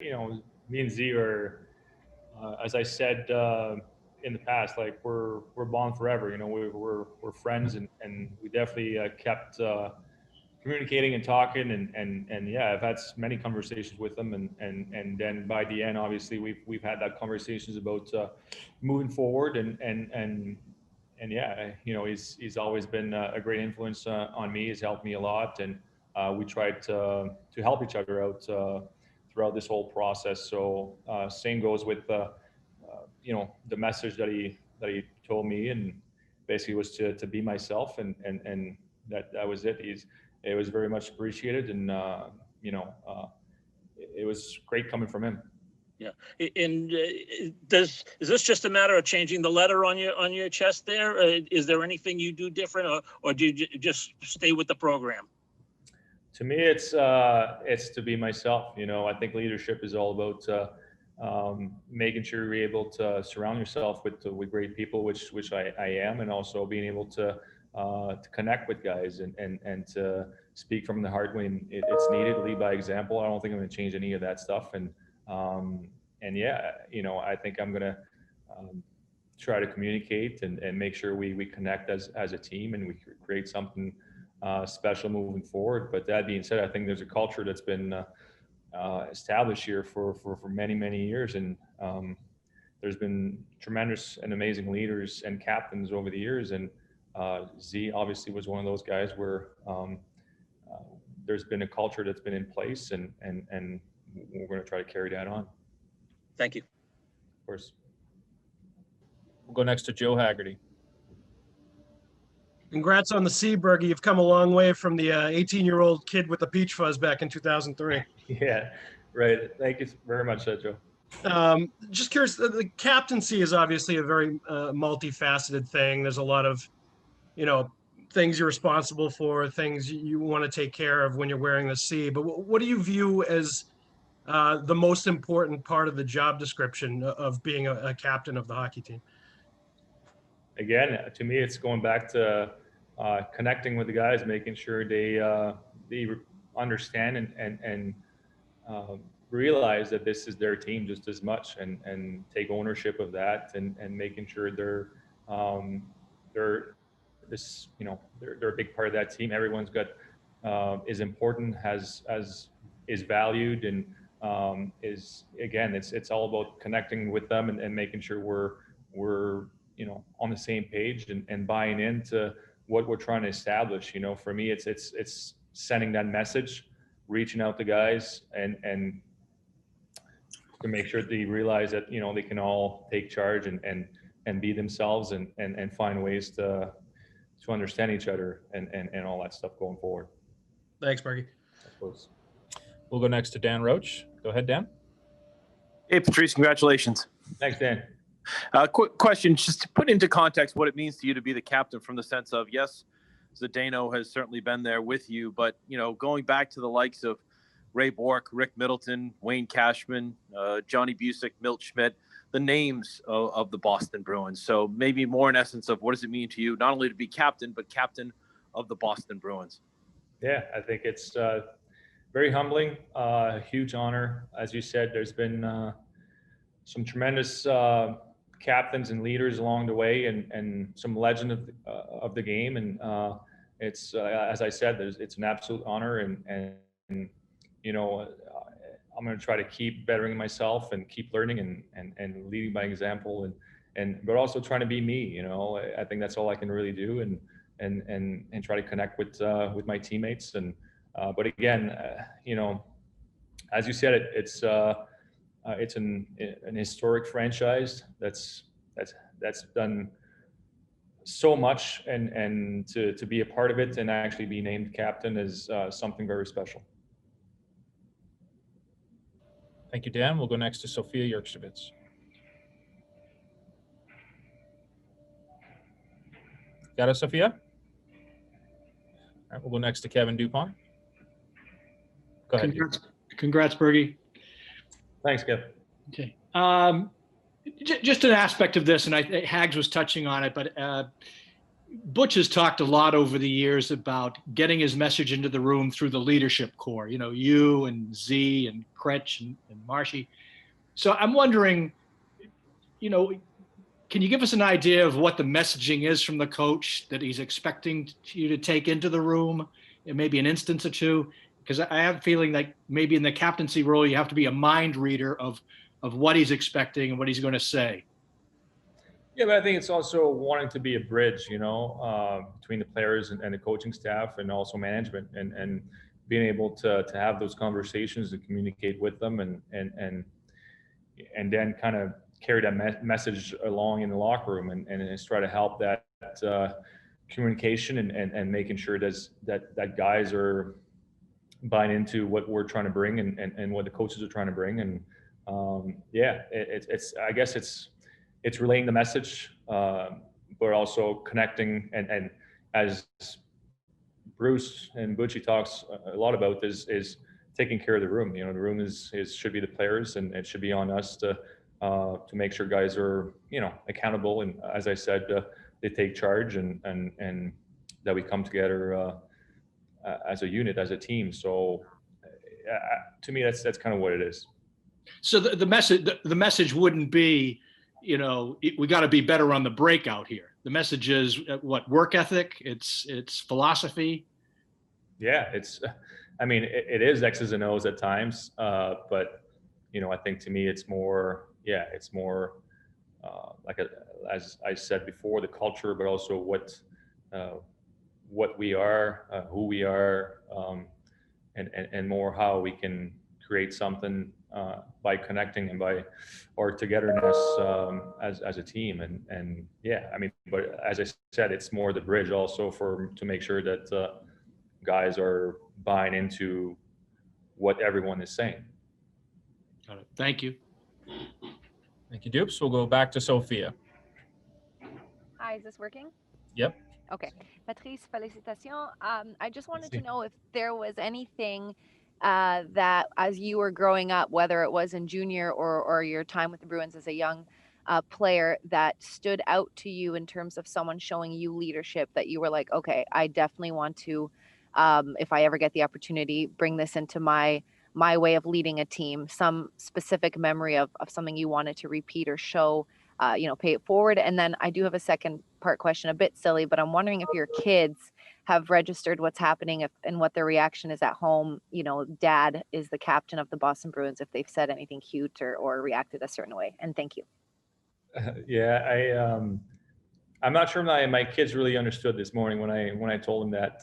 Me and Z are, as I said in the past, like we're bond forever. We're friends, and we definitely kept communicating and talking, and yeah, I've had many conversations with him, and then by the end, obviously we've had that conversations about moving forward, and yeah, he's always been a great influence on me. He's helped me a lot, and we tried to help each other out throughout this whole process. So same goes with the message that he told me, and basically was to be myself, and that was it. It was very much appreciated, and it was great coming from him. Yeah, and is this just a matter of changing the letter on your chest there? Is there anything you do different, or do you just stay with the program? To me, it's to be myself. I think leadership is all about making sure you're able to surround yourself with great people, which I am, and also being able to connect with guys and to speak from the heart when it's needed, lead by example. I don't think I'm going to change any of that stuff, and yeah, I think I'm going to try to communicate and make sure we connect as a team, and we create something special moving forward. But that being said, I think there's a culture that's been established here for many years, and there's been tremendous and amazing leaders and captains over the years, and Z obviously was one of those guys where there's been a culture that's been in place, and we're going to try to carry that on. Thank you. Of course. We'll go next to Joe Haggerty. Congrats on the C, Bergie. You've come a long way from the 18-year-old kid with the peach fuzz back in 2003. Yeah, right. Thank you very much, Joe. Just curious, the captaincy is obviously a very multifaceted thing. There's a lot of, things you're responsible for, things you want to take care of when you're wearing the C. But what do you view as the most important part of the job description of being a captain of the hockey team? Again, to me, it's going back to connecting with the guys, making sure they understand and realize that this is their team just as much, and take ownership of that, and making sure they're a big part of that team. Everyone's got is important, is valued, and it's all about connecting with them and making sure we're on the same page and buying into what we're trying to establish. For me, it's sending that message, reaching out to guys, and to make sure they realize that they can all take charge and be themselves, and find ways to understand each other and all that stuff going forward. Thanks, Bergie. Of course. We'll go next to Dan Roche. Go ahead, Dan. Hey, Patrice, congratulations. Thanks, Dan. Quick question, just to put into context what it means to you to be the captain, from the sense of, yes, Zdeno has certainly been there with you, but, going back to the likes of Ray Bourque, Rick Middleton, Wayne Cashman, Johnny Busick, Milt Schmidt, the names of the Boston Bruins. So maybe more in essence of what does it mean to you, not only to be captain, but captain of the Boston Bruins? Yeah, I think it's very humbling, a huge honor. As you said, there's been some tremendous captains and leaders along the way, and some legend of the game. And it's as I said, it's an absolute honor, and I'm going to try to keep bettering myself and keep learning and leading by example, but also trying to be me. I think that's all I can really do, and try to connect with my teammates. And but again, as you said, it's an historic franchise that's done so much, and to be a part of it and actually be named captain is something very special. Thank you, Dan. We'll go next to Sophia Jurksztowicz. Got us, Sophia? All right, we'll go next to Kevin Dupont. Go ahead. Congrats, Bergie. Thanks, Kev. Okay. Just an aspect of this, and Hags was touching on it, but Butch has talked a lot over the years about getting his message into the room through the leadership core, you and Z and Kretsch and Marshy. So I'm wondering, can you give us an idea of what the messaging is from the coach that he's expecting you to take into the room, and maybe an instance or two? Because I have a feeling like maybe in the captaincy role, you have to be a mind reader of what he's expecting and what he's going to say. Yeah, but I think it's also wanting to be a bridge, between the players and the coaching staff, and also management, and being able to have those conversations and communicate with them, and then kind of carry that message along in the locker room, and just try to help that communication, and making sure that guys are buying into what we're trying to bring, and what the coaches are trying to bring. And I guess it's relaying the message, but also connecting, and as Bruce and Butchie talks a lot about, is taking care of the room. The room should be the players, and it should be on us to make sure guys are accountable, and as I said, they take charge, and that we come together as a unit, as a team. So to me, that's kind of what it is. So the message wouldn't be, we got to be better on the breakout here. The message is what? Work ethic. It's philosophy. Yeah, it is X's and O's at times, but I think to me it's more as I said before, the culture, but also what we are, who we are, and more how we can create something by connecting and by our togetherness as a team. But as I said, it's more the bridge also to make sure that guys are buying into what everyone is saying. Got it. Thank you. Thank you, Dupes. We'll go back to Sophia. Hi, is this working? Yep. Okay. Patrice, félicitations. I just wanted to know if there was anything that as you were growing up, whether it was in junior or your time with the Bruins as a young player, that stood out to you in terms of someone showing you leadership, that you were like, okay, I definitely want to, if I ever get the opportunity, bring this into my way of leading a team. Some specific memory of something you wanted to repeat or show, pay it forward. And then I do have a second part question, a bit silly, but I'm wondering if your kids have registered what's happening and what their reaction is at home. Dad is the captain of the Boston Bruins, if they've said anything cute or reacted a certain way. And thank you. Yeah, I'm not sure my kids really understood this morning when I told them that.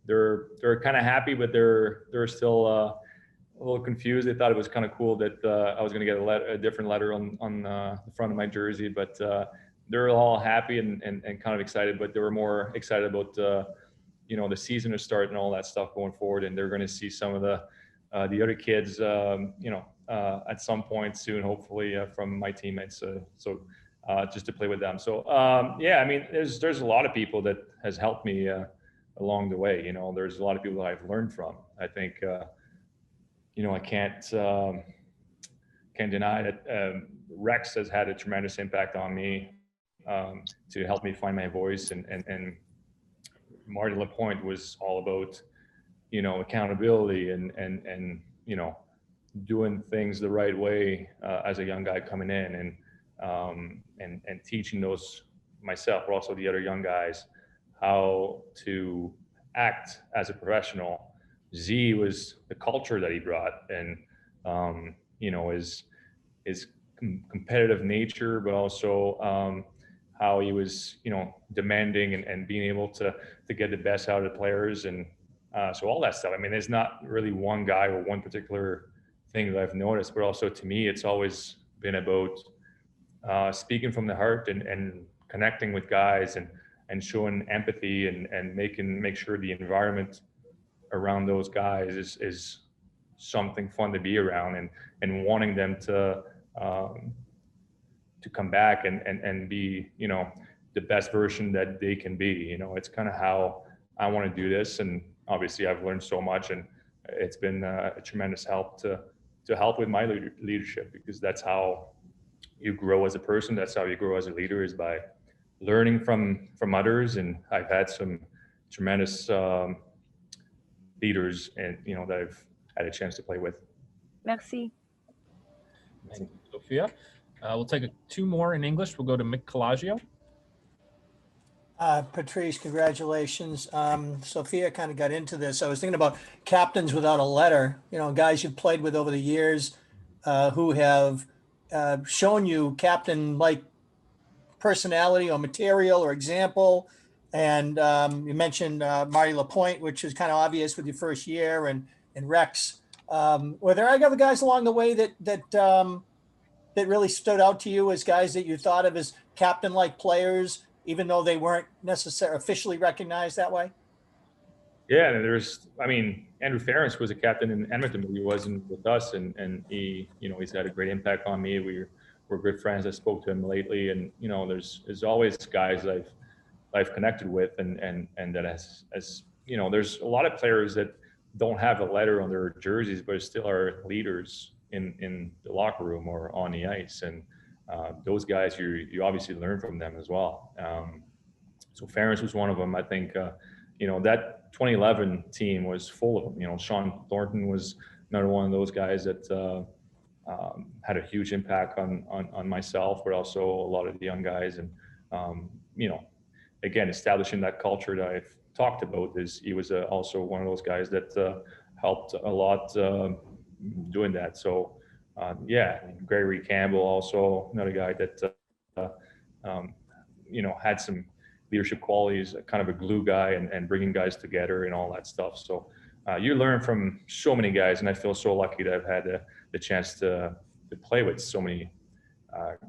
They're kind of happy, but they're still a little confused. They thought it was kind of cool that I was going to get a different letter on the front of my jersey, but they're all happy and kind of excited. But they were more excited about the season to start and all that stuff going forward, and they're going to see some of the other kids at some point soon, hopefully, from my teammates. So just to play with them. So there's a lot of people that has helped me along the way. There's a lot of people that I've learned from. I think I can't deny that Rex has had a tremendous impact on me to help me find my voice, and Marty Lapointe was all about accountability and doing things the right way as a young guy coming in, and teaching those myself, but also the other young guys, how to act as a professional. Z was the culture that he brought, and his competitive nature, but also how he was demanding and being able to get the best out of the players, and so all that stuff. There's not really one guy or one particular thing that I've noticed, but also to me it's always been about speaking from the heart and connecting with guys, and showing empathy, and make sure the environment around those guys is something fun to be around, and wanting them to come back and be the best version that they can be. It's kind of how I want to do this, and obviously I've learned so much, and it's been a tremendous help to help with my leadership, because that's how you grow as a person. That's how you grow as a leader, is by learning from others, and I've had some tremendous leaders, and that I've had a chance to play with. Merci. Thank you, Sophia. We'll take two more in English. We'll go to Mick Colageo. Patrice, congratulations. Sophia kind of got into this. I was thinking about captains without a letter, guys you've played with over the years who have shown you captain-like personality or material or example. And you mentioned Marty Lapointe, which is kind of obvious with your first year, and Rex. Were there any other guys along the way that really stood out to you as guys that you thought of as captain-like players, even though they weren't necessarily officially recognized that way? Yeah, and Andrew Ference was a captain in Edmonton, but he wasn't with us, and he, he's had a great impact on me. We're good friends. I spoke to him lately, and there's always guys I've connected with, and that has there's a lot of players that don't have a letter on their jerseys, but still are leaders in the locker room or on the ice, and those guys you obviously learn from them as well. So Ference was one of them. I think that 2011 team was full of them. Sean Thornton was another one of those guys that had a huge impact on myself, but also a lot of the young guys. And again, establishing that culture that I've talked about, he was also one of those guys that helped a lot doing that. So Gregory Campbell, also another guy that had some leadership qualities, kind of a glue guy, and bringing guys together and all that stuff. So you learn from so many guys, and I feel so lucky that I've had the chance to play with so many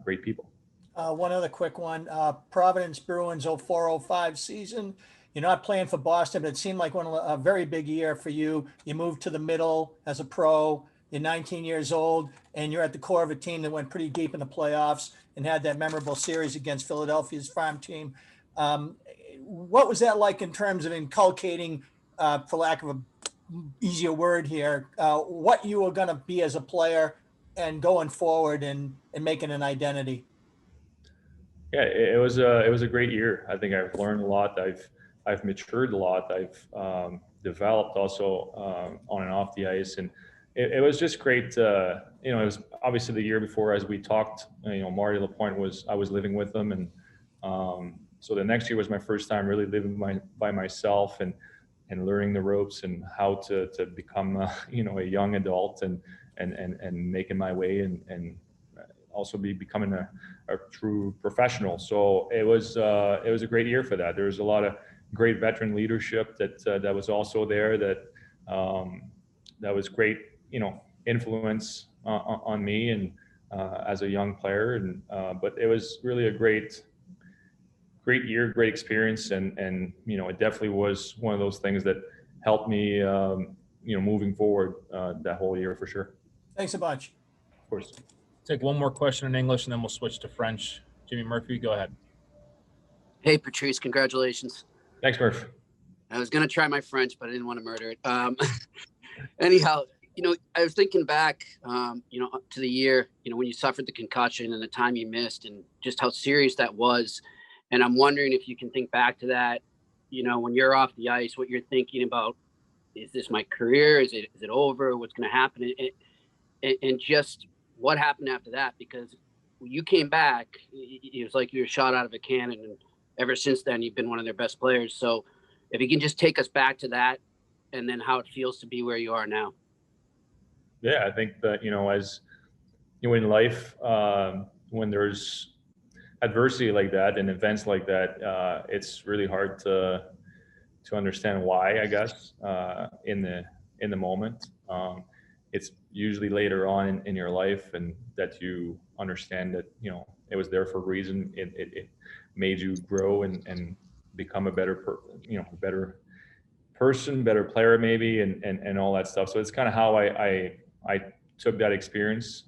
great people. One other quick one, Providence Bruins 04-05 season. You're not playing for Boston, but it seemed like a very big year for you. You moved to the middle as a pro. You're 19 years old, and you're at the core of a team that went pretty deep in the playoffs and had that memorable series against Philadelphia's farm team. What was that like in terms of inculcating, for lack of an easier word here, what you were going to be as a player and going forward and making an identity? Yeah, it was a great year. I think I've learned a lot. I've matured a lot. I've developed also on and off the ice, and it was just great. It was obviously the year before, as we talked. Marty Lapointe I was living with them, and so the next year was my first time really living by myself and learning the ropes and how to become a young adult and making my way and also becoming a true professional. So it was a great year for that. There was a lot of great veteran leadership that was also there that was great, influence on me and as a young player. And but it was really a great year, great experience, and it definitely was one of those things that helped me moving forward that whole year for sure. Thanks a bunch. Of course. Take one more question in English, and then we'll switch to French. Jimmy Murphy, go ahead. Hey, Patrice, congratulations. Thanks, Murph. I was going to try my French, but I didn't want to murder it. Anyhow, I was thinking back, to the year, when you suffered the concussion and the time you missed and just how serious that was. And I'm wondering if you can think back to that, when you're off the ice, what you're thinking about. Is this my career? Is it over? What's going to happen? And just what happened after that? Because when you came back, it was like you were shot out of a cannon. And ever since then, you've been one of their best players. So if you can just take us back to that and then how it feels to be where you are now. Yeah, I think that, as in life, when there's adversity like that and events like that, it's really hard to understand why, I guess, in the moment. It's usually later on in your life and that you understand that, it was there for a reason. It made you grow and become a better person, better player maybe, and all that stuff. So it's kind of how I took that experience.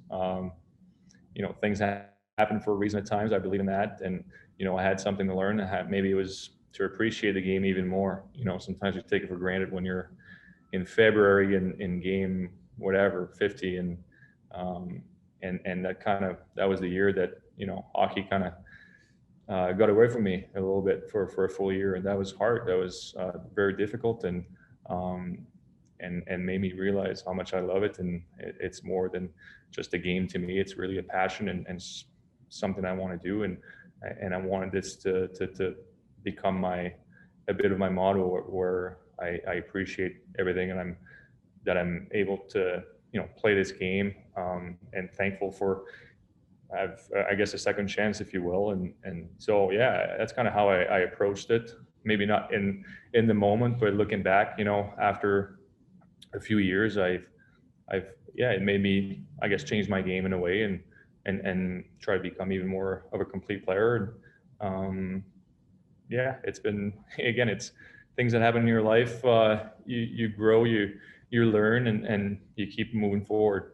Things happen for a reason at times. I believe in that. And, I had something to learn. Maybe it was to appreciate the game even more. Sometimes you take it for granted when you're in February in game, 50. And that was the year that, hockey kind of got away from me a little bit for a full year, and that was hard. That was very difficult, and made me realize how much I love it. And it's more than just a game to me. It's really a passion and something I want to do, and I wanted this to become a bit of my motto, where I appreciate everything, and I'm able to play this game, and thankful for I guess a second chance, if you will, and so yeah, that's kind of how I approached it. Maybe not in the moment, but looking back, after a few years, it made me, I guess, change my game in a way, and try to become even more of a complete player. It's been, again, it's things that happen in your life. You grow, you learn, and you keep moving forward.